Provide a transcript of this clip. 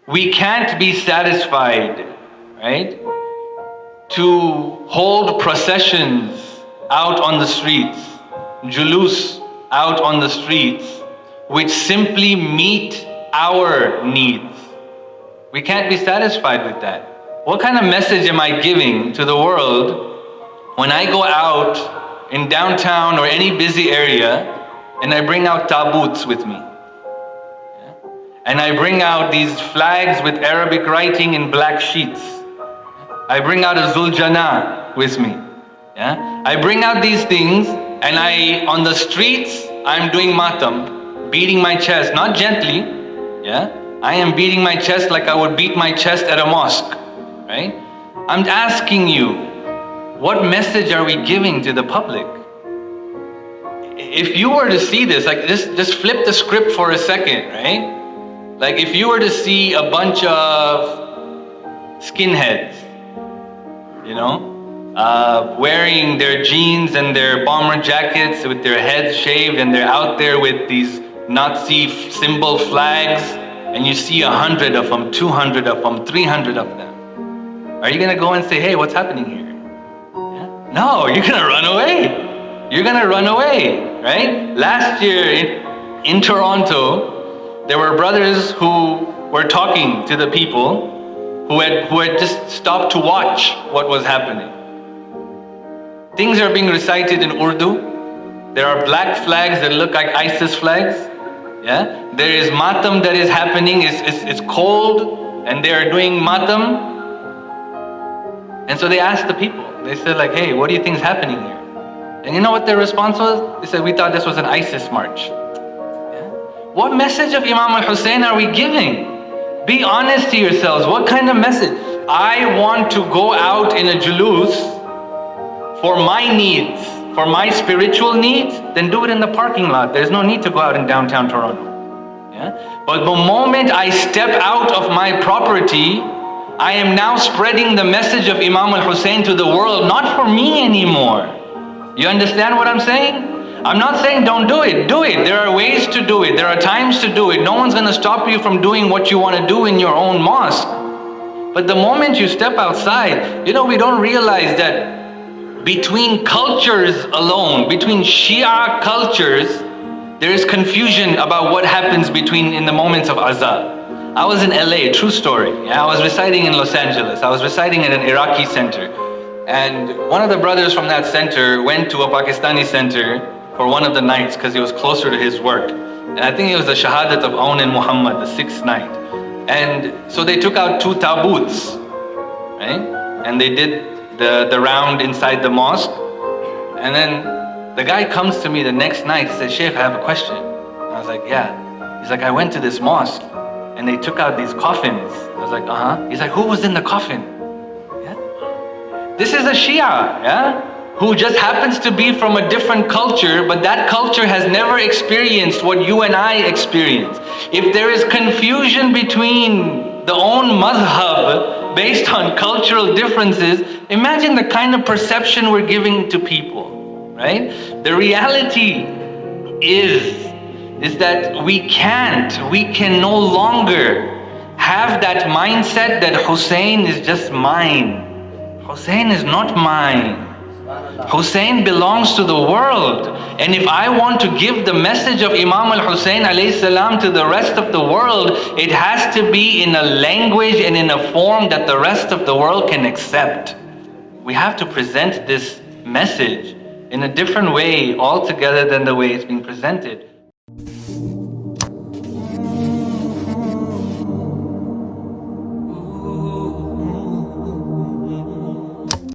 We can't be satisfied, right, to hold processions out on the streets, julus out on the streets, which simply meet our needs. We can't be satisfied with that. What kind of message am I giving to the world when I go out in downtown or any busy area and I bring out tabuts with me? And I bring out these flags with Arabic writing in black sheets. I bring out a Zuljana with me. I bring out these things, and on the streets, I'm doing matam, beating my chest, not gently. I am beating my chest like I would beat my chest at a mosque, right? I'm asking you, what message are we giving to the public? If you were to see this, like just flip the script for a second, right? Like if you were to see a bunch of skinheads, wearing their jeans and their bomber jackets with their heads shaved, and they're out there with these Nazi symbol flags, and you see 100 of them, 200 of them, 300 of them. Are you gonna go and say, hey, what's happening here? No, you're gonna run away. You're gonna run away, right? Last year in Toronto, there were brothers who were talking to the people who had just stopped to watch what was happening. Things are being recited in Urdu. There are black flags that look like ISIS flags. There is matam that is happening. It's cold, and they are doing matam. And so they asked the people. They said, like, hey, what do you think is happening here? And you know what their response was? They said, we thought this was an ISIS march. What message of Imam Hussain are we giving? Be honest to yourselves. What kind of message? I want to go out in a julus for my needs, for my spiritual needs, then do it in the parking lot. There's no need to go out in downtown Toronto. But the moment I step out of my property, I am now spreading the message of Imam Hussain to the world, not for me anymore. You understand what I'm saying? I'm not saying don't do it. Do it. There are ways to do it. There are times to do it. No one's going to stop you from doing what you want to do in your own mosque. But the moment you step outside, we don't realize that between cultures alone, between Shia cultures, there is confusion about what happens in the moments of azan. I was in LA, true story. I was residing in Los Angeles. I was residing at an Iraqi center. And one of the brothers from that center went to a Pakistani center for one of the nights because he was closer to his work. And I think it was the Shahadat of Aun and Muhammad, the 6th night. And so they took out 2 tabuts, right? And they did the round inside the mosque. And then the guy comes to me the next night. He said, Sheikh, I have a question. And I was like, yeah. He's like, I went to this mosque and they took out these coffins. I was like, uh-huh. He's like, who was in the coffin? This is a Shia, who just happens to be from a different culture, but that culture has never experienced what you and I experience. If there is confusion between the own madhab based on cultural differences, imagine the kind of perception we're giving to people, right? The reality is that we can no longer have that mindset that Hussain is just mine. Hussain is not mine. Hussain belongs to the world. And if I want to give the message of Imam al-Hussain alayhi salam to the rest of the world, it has to be in a language and in a form that the rest of the world can accept. We have to present this message in a different way altogether than the way it's being presented.